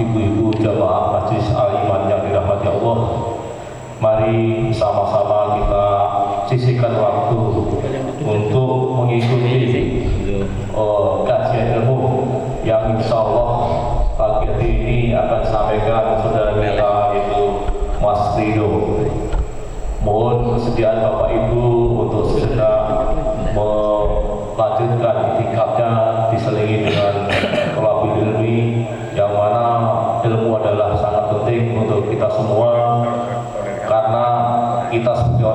ibu-ibu jamaah Majelis Al-Iman yang dirahmati Allah, mari sama-sama kita sisihkan waktu untuk mengikuti kajian ilmu yang insya Allah pagi hari ini akan disampaikan saudara kita yaitu Mas Ridho. Mohon kesediaan Bapak Ibu untuk segera melanjutkan itikafnya diselingi dengan thalabul ilmi, yang mana ilmu adalah sangat penting untuk kita semua, karena kita sebagai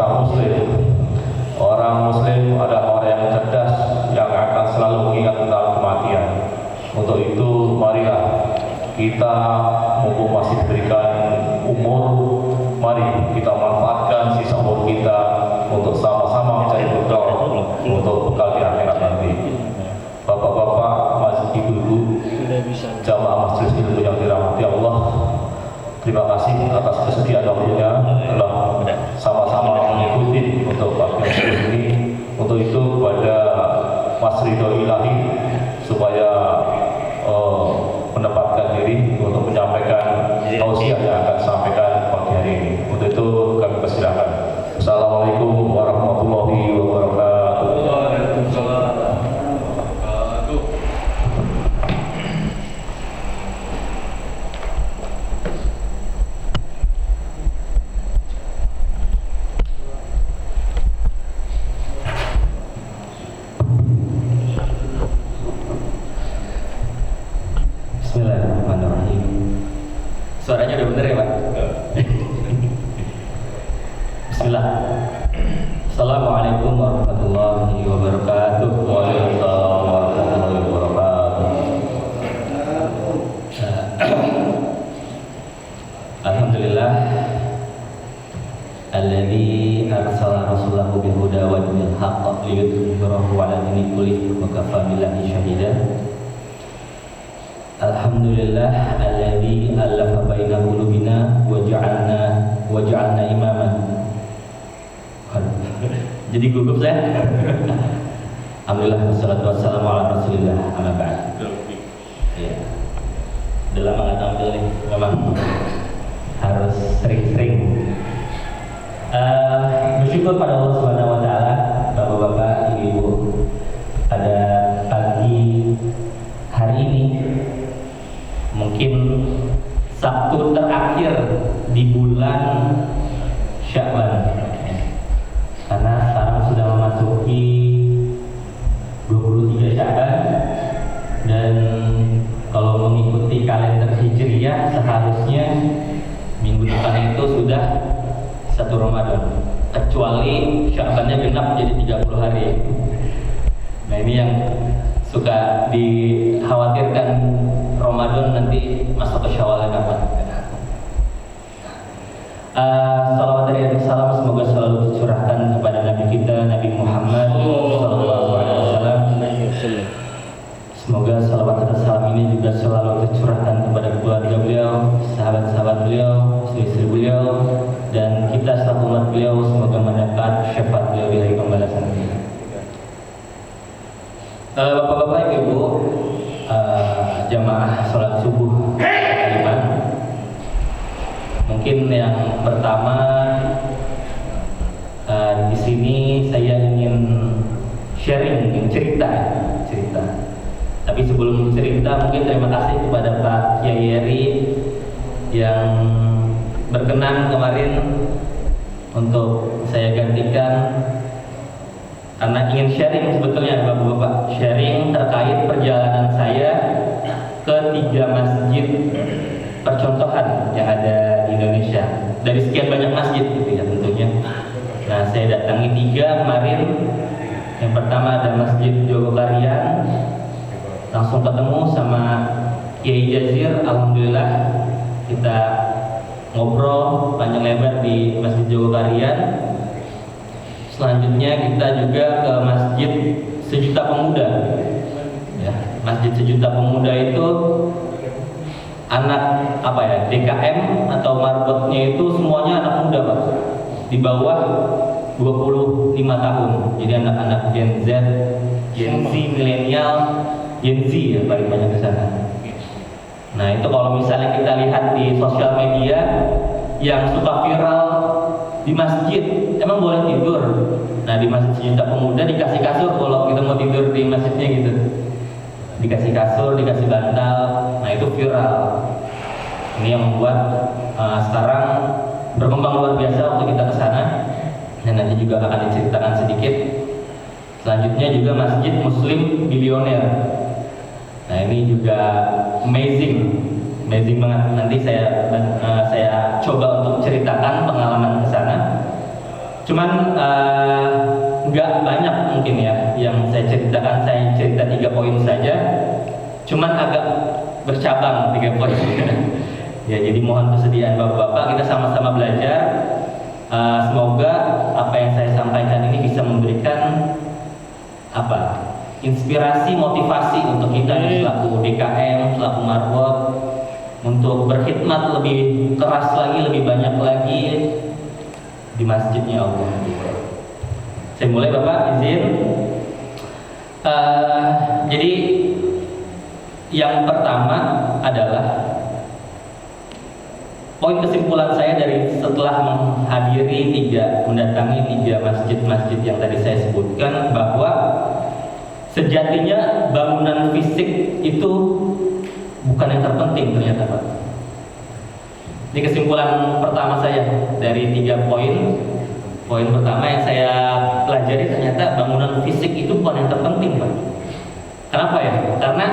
orang muslim adalah orang yang cerdas yang akan selalu mengingat tentang kematian. Untuk itu marilah kita, mumpung masih diberikan umur, mari kita manfaatkan sisa umur kita untuk sama-sama mencari bekal untuk bekal di akhirat nanti. Bapak-bapak, ibu-ibu, jamaah majelis ilmu yang dirahmati Allah, terima kasih atas kesediaan waktunya telah sama-sama mengikuti untuk pagi ini. Untuk itu kepada Mas Ridho Ilahi supaya menempatkan diri untuk menyampaikan tausiah yang akan disampaikan pagi hari ini. Untuk itu kami persilakan. Assalamualaikum warahmatullahi wabarakatuh. Waalaikumsalam. Bismillahirrahmanirrahim. Suaranya udah bener ya Pak? Bismillah. Assalamualaikum warahmatullahi wabarakatuh. Waalaikumsalam warahmatullahi wabarakatuh. Alhamdulillah alladzi arsala rasulahu bil huda wa dinil haqq liyudhhirahu 'ala dini kullihi wa kafa billahi shahida. Alhamdulillah alladzi alafa baina qulubina wa ja'alna imaman. Jadi gugup saya. Alhamdulillah wassalatu wassalamu ala Rasulillah, amma ba'd. Ya. Udah lama enggak tampil nih, memang harus sering-sering. Bersyukur pada Allah Subhanahu wa taala, Bapak-bapak, Ibu-ibu, pada pagi hari ini mungkin Sabtu terakhir di bulan Sya'ban, karena sekarang sudah memasuki 23 Sya'ban, dan kalau mengikuti kalender Hijriyah seharusnya minggu depan itu sudah 1 Ramadan, kecuali Sya'bannya genap jadi 30 hari. Nah ini yang suka dikhawatirkan, Ramadan nanti masuk ke Syawal kapan. Salawat dan salam semoga selalu dicurahkan kepada Nabi kita, Nabi Muhammad sallallahu alaihi wasallam. Semoga salawat dan salam ini juga selalu tercurahkan kepada keluarga beliau, sahabat-sahabat beliau, istri-istri beliau, dan kita selaku umat beliau semoga mendapat syafaat beliau di hari pembalasan ini. Bapak-bapak, Ibu, jamaah sholat subuh iman. Mungkin yang pertama di sini saya ingin sharing, ingin cerita. Tapi sebelum cerita, mungkin terima kasih kepada Pak Kiai Eri yang berkenan kemarin untuk saya gantikan, karena ingin sharing sebetulnya Bapak-bapak, sharing terkait perjalanan saya ke 3 masjid percontohan yang ada di Indonesia. Dari sekian banyak masjid gitu ya tentunya. Nah, saya datangi 3 kemarin. Yang pertama ada Masjid Jogokarian, langsung ketemu sama Kiai Jazir. Alhamdulillah kita ngobrol panjang lebar di Masjid Jogokarian. Selanjutnya kita juga ke Masjid Sejuta Pemuda. Ya, Masjid Sejuta Pemuda itu anak DKM atau marbotnya itu semuanya anak muda Pak, di bawah 25 tahun. Jadi anak-anak Gen Z, Gen Z, milenial, Gen Z ya paling banyak di sana. Nah itu kalau misalnya kita lihat di sosial media yang suka viral di masjid, emang boleh tidur? Nah di Masjid Sejuta Pemuda dikasih kasur kalau kita mau tidur di masjidnya gitu, dikasih kasur, dikasih bantal. Nah itu viral. Ini yang membuat sekarang berkembang luar biasa waktu kita ke sana, dan nanti juga akan diceritakan sedikit. Selanjutnya juga Masjid Muslim Bilioner. Nah ini juga amazing banget. Nanti saya coba untuk ceritakan pengalaman ke sana. Cuman nggak banyak mungkin ya yang saya ceritakan. Saya cerita 3 poin saja. Cuman agak bercabang 3 poin. Ya jadi mohon kesediaan bapak-bapak, kita sama-sama belajar. Semoga apa yang saya sampaikan ini bisa memberikan inspirasi, motivasi untuk kita selaku DKM, selaku Marbot, untuk berkhidmat lebih keras lagi, lebih banyak lagi di masjidnya Allah. Saya mulai Bapak, izin. Jadi yang pertama adalah poin kesimpulan saya dari setelah mendatangi 3 masjid-masjid yang tadi saya sebutkan, bahwa sejatinya bangunan fisik itu bukan yang terpenting ternyata Pak. Ini kesimpulan pertama saya dari 3 poin. Poin pertama yang saya pelajari, ternyata bangunan fisik itu bukan yang terpenting Pak. Kenapa ya? Karena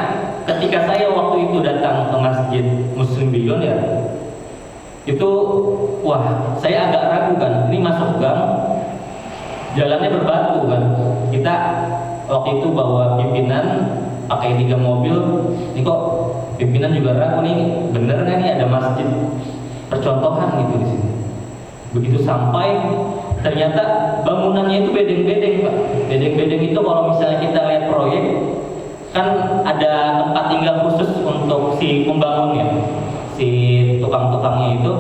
ketika saya waktu itu datang ke Masjid Muslim Bilioner, itu saya agak ragu kan. Ini masuk gang, jalannya berbatu kan. Kita waktu itu bawa pimpinan pakai 3 mobil. Ini kok pimpinan juga ragu nih, bener nggak nih ada masjid percontohan gitu di sini. Begitu sampai, ternyata bangunannya itu bedeng-bedeng Pak. Bedeng-bedeng itu kalau misalnya kita lihat proyek, kan ada tempat tinggal khusus untuk si pembangunnya, si tukang-tukangnya itu,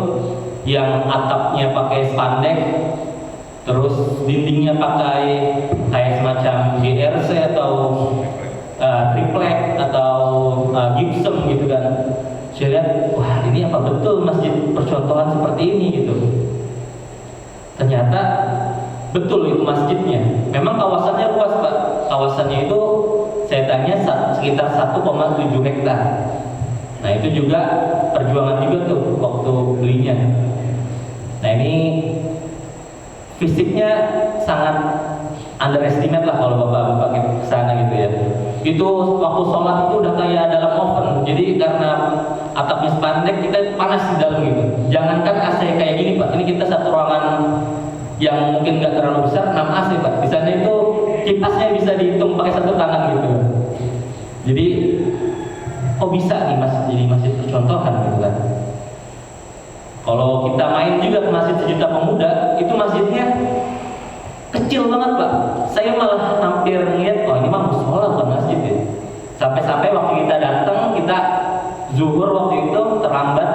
yang atapnya pakai spandek, terus dindingnya pakai kayak semacam GRC atau triplek atau gypsum gitu kan. Saya lihat, wah ini apa betul masjid percontohan seperti ini gitu. Ternyata betul itu masjidnya. Memang kawasannya luas Pak. Kawasannya itu saya tanya sekitar 1,7 hektar. Nah itu juga perjuangan juga tuh waktu belinya. Nah ini fisiknya sangat underestimate lah kalau bapak-bapak kesana gitu ya. Itu waktu sholat itu udah kayak dalam oven. Jadi karena atapnya spandek, kita panas di dalam gitu. Jangankan AC kayak gini Pak, ini kita satu ruangan yang mungkin nggak terlalu besar, 6 AC Pak. Di sana itu kipasnya bisa dihitung pakai satu tangan gitu. Jadi kok bisa nih jadi masjid percontohan gitu kan. Kalau kita main juga ke Masjid Sejuta Pemuda, itu masjidnya kecil banget Pak. Saya malah hampir ngeliat, ini mah musola bukan masjid ya. Sampai-sampai waktu kita datang, kita zuhur waktu itu terlambat.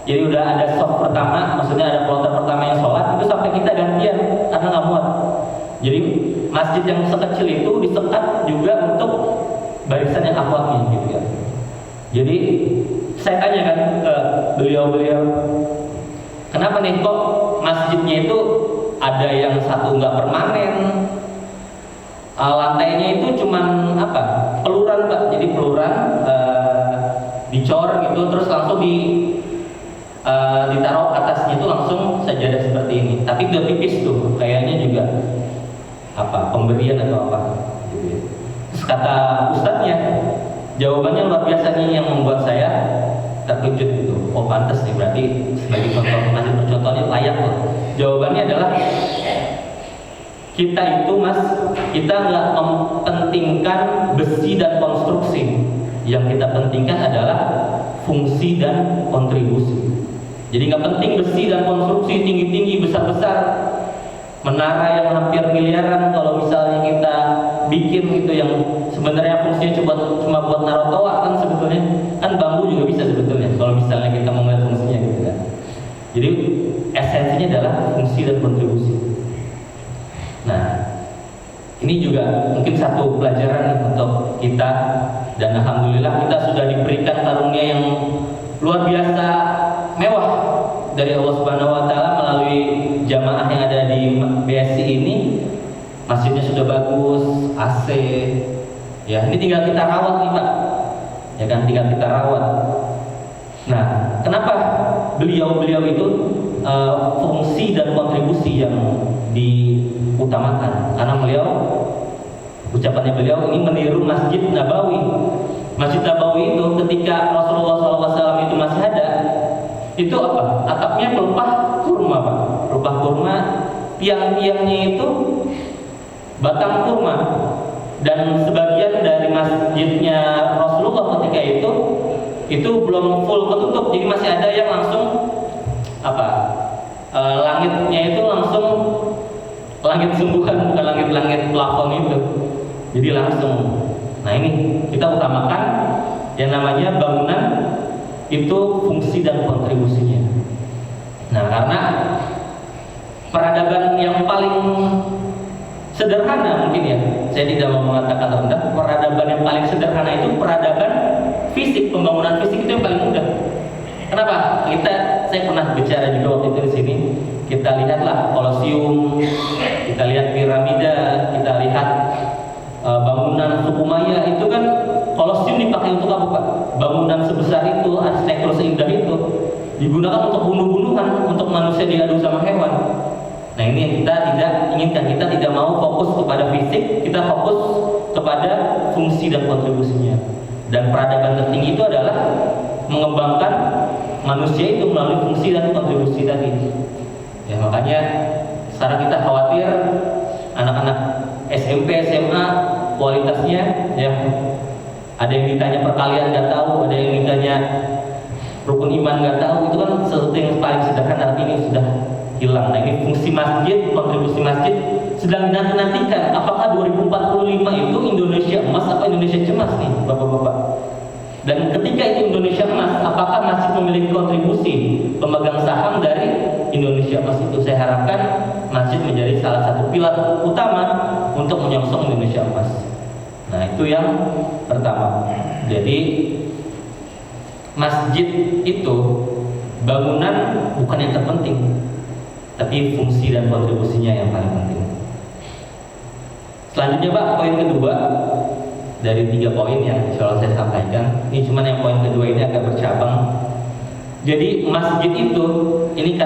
Jadi udah ada soft pertama, maksudnya ada kloter pertama yang sholat, itu sampai kita gantian karena nggak muat. Jadi masjid yang sekecil itu disekat juga untuk barisan yang akhwatnya gitu ya. Jadi saya tanya kan ke beliau-beliau, kenapa nih kok masjidnya itu ada yang satu nggak permanen, lantainya itu cuman peluran Pak. Jadi peluran dicor gitu, terus langsung ditaruh atasnya itu langsung sajadah seperti ini. Tapi udah tipis tuh, kayaknya juga pemberian atau apa gitu ya. Terus kata ustadznya, jawabannya luar biasa nih yang membuat saya terkejut gitu. Oh pantas nih, berarti sebagai contoh masjid percontohannya layak loh. Jawabannya adalah, kita itu Mas, kita nggak mempentingkan besi dan konstruksi. Yang kita pentingkan adalah fungsi dan kontribusi. Jadi nggak penting besi dan konstruksi tinggi-tinggi, besar-besar, menara yang hampir miliaran. Kalau misalnya kita bikin gitu yang sebenarnya fungsinya cuma buat naruh toa, kan sebetulnya kan bambu juga bisa sebetulnya kalau misalnya kita mau melihat fungsinya gitu kan. Jadi esensinya adalah fungsi dan kontribusi. Nah ini juga mungkin satu pelajaran untuk kita Dan alhamdulillah kita sudah diberikan karunia yang luar biasa mewah dari Allah Subhanahu wa taala melalui jamaah yang ada di BSI ini. Masjidnya sudah bagus, AC. Ya, ini tinggal kita rawat nih, Pak. Ya kan, tinggal kita rawat. Nah, kenapa beliau-beliau itu fungsi dan kontribusi yang diutamakan? Karena ucapannya beliau ini meniru Masjid Nabawi. Masjid Nabawi itu ketika Rasulullah SAW itu masih ada, itu apa? Atapnya pelepah kurma, Pak. Pelepah kurma, tiang-tiangnya itu batang kurma. Dan sebagian dari masjidnya Rasulullah ketika itu belum full ketutup, jadi masih ada yang langsung langitnya itu langsung langit sungguhan, bukan langit-langit plafon itu. Jadi langsung. Nah, ini kita utamakan yang namanya bangunan itu fungsi dan kontribusinya. Nah, karena peradaban yang paling sederhana mungkin ya, saya tidak mau mengatakan rendah, peradaban yang paling sederhana itu peradaban fisik, pembangunan fisik itu yang paling mudah. Kenapa? Saya pernah bicara juga waktu itu di sini. Kita lihatlah Kolosium, kita lihat piramida, kita lihat bangunan suku Maya itu kan Kolosium dipakai untuk apa, Pak? Bangunan sebesar itu, arsitektur seindah itu digunakan untuk bunuh-bunuhan, untuk manusia diadu sama hewan. Nah, ini yang kita tidak inginkan. Kita tidak mau fokus kepada fisik, kita fokus kepada fungsi dan kontribusinya. Dan peradaban tertinggi itu adalah mengembangkan manusia itu melalui fungsi dan kontribusi tadi. Ya, makanya sekarang kita khawatir anak-anak SMP, SMA kualitasnya ya, ada yang ditanya perkalian nggak tahu, ada yang ditanya rukun iman nggak tahu. Itu kan sesuatu yang paling sederhana, ini sudah hilang. Nah, ini fungsi masjid, kontribusi masjid sedang dinantikan. Apakah 2045 itu Indonesia emas atau Indonesia cemas nih, Bapak-bapak? Dan ketika itu Indonesia emas, apakah masjid memiliki kontribusi pemegang saham dari Indonesia emas itu? Saya harapkan masjid menjadi salah satu pilar utama untuk menyongsong Indonesia emas. Nah, itu yang pertama. Jadi masjid itu bangunan bukan yang terpenting, tapi fungsi dan kontribusinya yang paling penting. Selanjutnya, Pak, poin kedua dari 3 poin yang insya Allah saya sampaikan. Ini cuma yang poin kedua ini agak bercabang. Jadi masjid itu, ini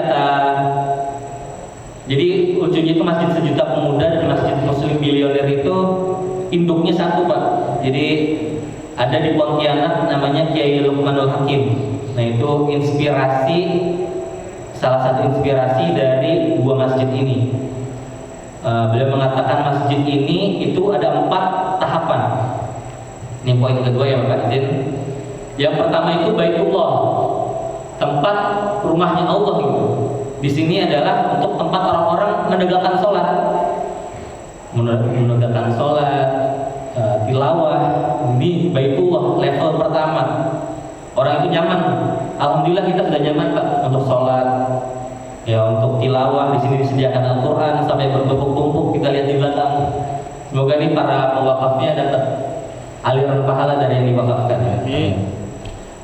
jadi ujungnya itu masjid sejuta pemuda dan masjid muslim bilioner itu induknya satu, Pak. Jadi ada di Pontianak namanya Kiai Lukmanul Hakim. Nah, itu salah satu inspirasi dari 2 masjid ini. Beliau mengatakan masjid ini itu ada 4 tahapan. Ini poin kedua ya, Bapak izin. Yang pertama itu Baitullah, tempat rumahnya Allah itu. Di sini adalah untuk tempat orang-orang menegakkan sholat, tilawah. Ini Baitullah level pertama. Orang itu nyaman. Alhamdulillah kita sudah nyaman, Pak, untuk sholat. Ya, untuk tilawah di sini disediakan Al-Quran sampai bertumpuk-tumpuk. Kita lihat di belakang. Semoga ini para pewakafnya dapat aliran pahala dari yang diwakafkan.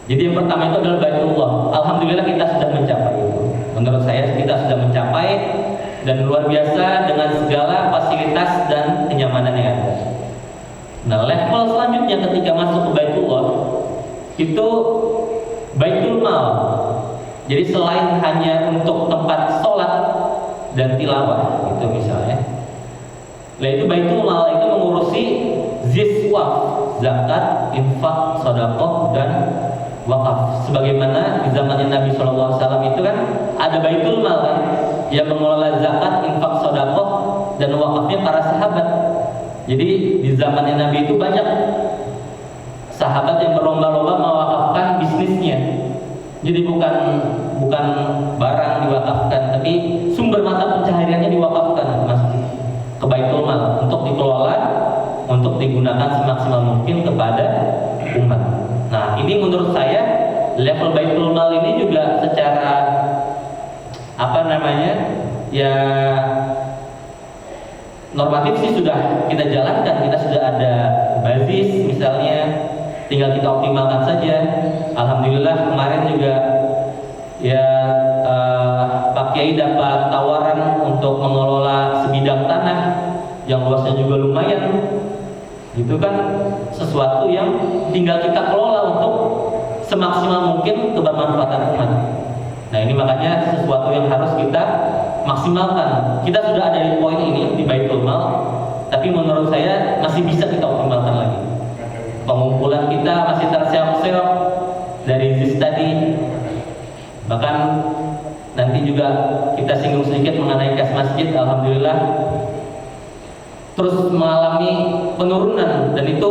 Jadi yang pertama itu adalah Baitullah. Alhamdulillah kita sudah mencapai itu. Menurut saya kita sudah mencapai dan luar biasa dengan segala fasilitas dan kenyamanan yang ada. Nah, level selanjutnya ketika masuk ke Baitullah itu Baitul Mal. Jadi selain hanya untuk tempat sholat dan tilawah itu misalnya, nah itu Baitul Mal itu mengurusi ziswaf, zakat, infak, sedekah dan wakaf. Sebagaimana di zamannya Nabi SAW itu kan ada Baitul Mal kan, yang mengelola zakat, infak, sedekah dan wakafnya para sahabat. Jadi di zamannya Nabi itu banyak sahabat yang berlomba-lomba mewakafkan bisnisnya. Jadi bukan barang diwakafkan, tapi sumber mata pencahariannya diwakafkan masjid ke Baitul Mal untuk dikelola, untuk digunakan semaksimal mungkin kepada umat. Nah, ini menurut saya level Baitul Mal ini juga secara ya normatif sih sudah kita jalankan. Kita sudah ada basis misalnya, tinggal kita optimalkan saja. Alhamdulillah kemarin juga ya Pak Kiai dapat tawaran untuk mengelola sebidang tanah yang luasnya juga lumayan. Itu kan sesuatu yang tinggal kita kelola untuk semaksimal mungkin kebermanfaatan umat. Nah ini makanya sesuatu yang harus kita maksimalkan. Kita sudah ada di poin ini di Baitul Mal, tapi menurut saya masih bisa kita optimalkan lagi. Pengumpulan kita masih terseok-seok dari ZIS tadi. Bahkan nanti juga kita singgung sedikit mengenai kas masjid. Alhamdulillah terus mengalami penurunan, dan itu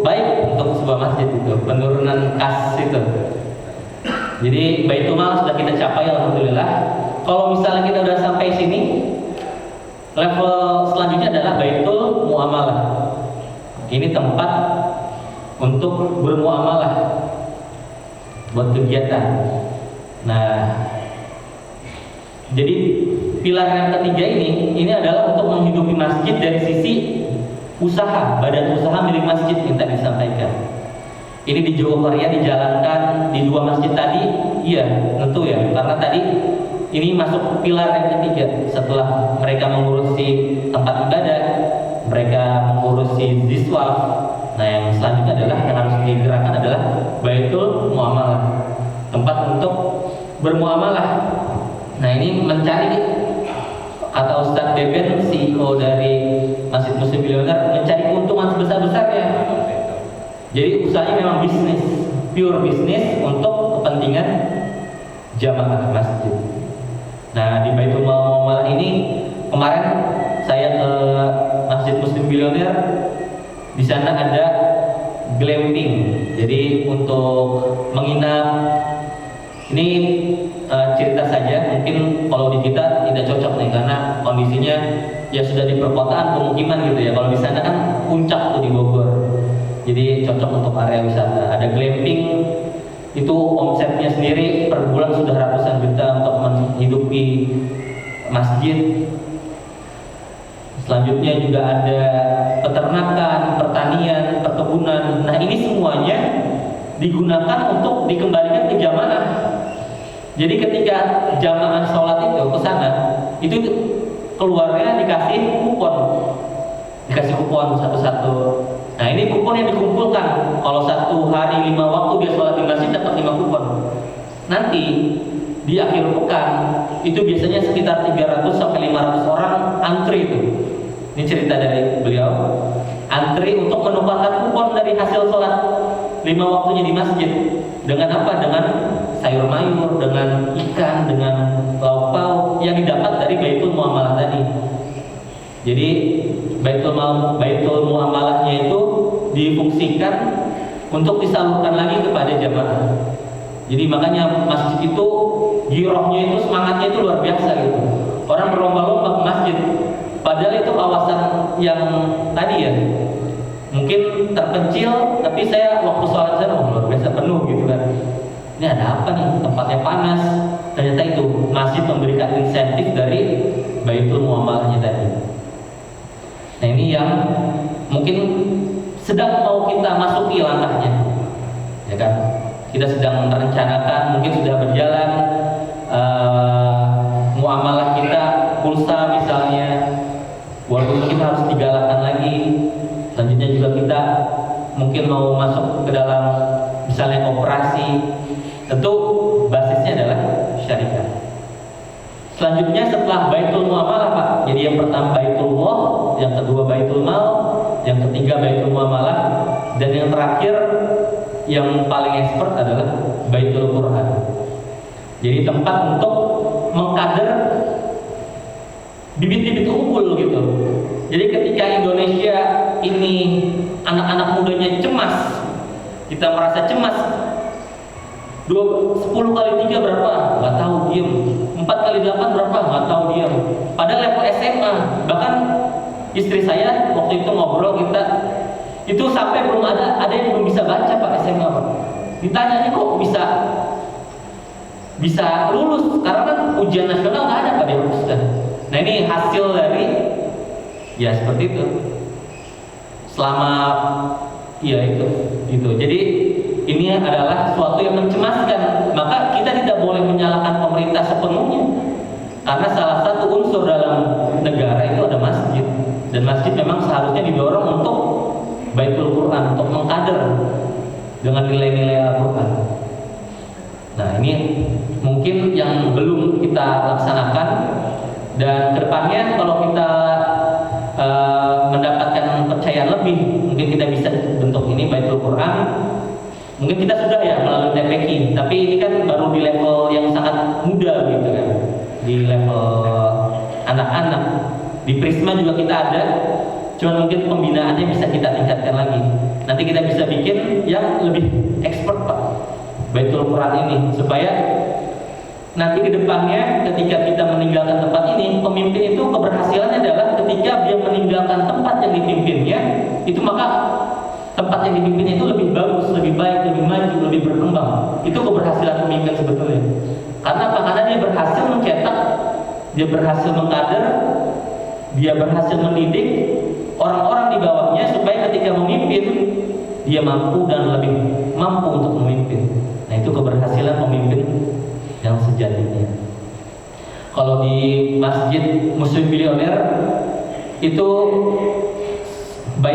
baik untuk sebuah masjid itu, penurunan kas itu. Jadi Baitul Mal sudah kita capai alhamdulillah. Kalau misalnya kita udah sampai sini, level selanjutnya adalah Baitul Muamalah. Ini tempat untuk bermuamalah buat kegiatan. Nah, jadi pilar yang ketiga ini adalah untuk menghidupi masjid dari sisi usaha, badan usaha milik masjid yang tadi disampaikan. Ini di Jawa Korea dijalankan di 2 masjid tadi, iya tentu ya, karena tadi ini masuk pilar yang ketiga. Setelah mereka mengurusi tempat ibadah, mereka mengurusi ziswaf. Nah yang selanjutnya adalah yang harus digerakkan adalah Baitul Muamalah, tempat untuk bermuamalah. Nah ini mencari, kata Ustadz Beben, CEO dari Masjid Muslim Billionaire, mencari keuntungan sebesar-besarnya. Jadi usahanya memang bisnis, pure bisnis untuk kepentingan jamaah masjid. Nah di Baitul Muamalah ini kemarin saya ke Masjid Muslim Billionaire, di sana ada glamping. Jadi untuk menginap, ini cerita saja, mungkin kalau di kita tidak cocok nih karena kondisinya ya sudah di perkotaan pemukiman gitu ya. Kalau di sana kan puncak tuh di Bogor. Jadi cocok untuk area wisata. Ada glamping, itu omsetnya sendiri per bulan sudah ratusan juta untuk menghidupi masjid. Selanjutnya juga ada peternakan, pertanian, perkebunan. Nah ini semuanya digunakan untuk dikembalikan ke jamaah. Jadi ketika jamaah sholat itu ke sana, itu keluarnya dikasih kupon satu-satu. Nah ini kupon yang dikumpulkan. Kalau satu hari 5 waktu dia sholat di masjid dapat 5 kupon. Nanti di akhir pekan itu biasanya sekitar 300 sampai 500 orang antri itu. Ini cerita dari beliau. Antri untuk menukarkan kupon dari hasil sholat 5 waktunya di masjid. Dengan apa? Dengan sayur mayur, dengan ikan, dengan lauk pauk yang didapat dari Baitul Muamalah tadi. Jadi Baitul Muamalahnya itu difungsikan untuk disalurkan lagi kepada jamaah. Jadi makanya masjid itu girohnya itu, semangatnya itu luar biasa gitu. Orang berlomba-lomba ke masjid. Padahal itu kawasan yang tadi ya mungkin terpencil, tapi saya waktu sholat sana luar biasa penuh gitu kan. Ini ada apa nih? Tempatnya panas. Ternyata itu masjid memberikan insentif dari Baitul Muamalahnya tadi. Nah ini yang mungkin sedang mau kita masuki langkahnya, ya kan? Kita sedang merencanakan, mungkin sudah berjalan muamalah kita, pulsa misalnya, walaupun kita harus digalakkan lagi. Selanjutnya juga kita mungkin mau masuk ke dalam misalnya koperasi, tentu basisnya adalah syariah. Selanjutnya setelah Baitul Muamalah Pak, jadi yang pertama Baitullah, yang kedua Baitul Mal, yang ketiga Baitul Muamalah, dan yang terakhir yang paling expert adalah Baitul Quran. Jadi tempat untuk mengkader bibit-bibit unggul gitu. Jadi ketika Indonesia ini anak-anak mudanya cemas, kita merasa cemas. 10 kali 3 berapa? Nggak tahu, diem. 4 kali 8 berapa? Nggak tahu, diem. Pada level SMA, bahkan istri saya waktu itu ngobrol kita, itu sampai belum ada yang belum bisa baca Pak SMA Pak. Ditanya kok bisa lulus, karena kan ujian nasional nggak ada Pak dihapuskan. Nah ini hasil dari ya seperti itu. Selama Iya itu. Jadi ini adalah suatu yang mencemaskan. Maka kita tidak boleh menyalahkan pemerintah sepenuhnya. Karena salah satu unsur dalam negara itu ada masjid. Dan masjid memang seharusnya didorong untuk Baitul Quran, untuk mengkader dengan nilai-nilai Al-Quran. Nah ini mungkin yang belum kita laksanakan. Dan kedepannya kalau kita mendapatkan percayaan lebih, mungkin kita bisa bentuk ini Baitul Quran. Mungkin kita sudah ya melalui TPQ, tapi ini kan baru di level yang sangat muda gitu kan, di level anak-anak. Di Prisma juga kita ada, cuma mungkin pembinaannya bisa kita tingkatkan lagi. Nanti kita bisa bikin yang lebih expert Pak, Baitul Quran ini, supaya nanti di depannya ketika kita meninggalkan tempat ini, pemimpin itu keberhasilannya adalah ketika dia meninggalkan tempat yang dipimpinnya, itu maka tempat yang dipimpinnya itu lebih bagus, lebih baik, lebih maju, lebih berkembang. Itu keberhasilan pemimpin sebetulnya. Karena apa? Karena dia berhasil mencetak, dia berhasil mengkader, dia berhasil mendidik orang-orang di bawahnya supaya ketika memimpin dia mampu dan lebih mampu untuk memimpin. Nah itu keberhasilan pemimpin yang sejatinya. Kalau di Masjid Muslim Bilioner itu baik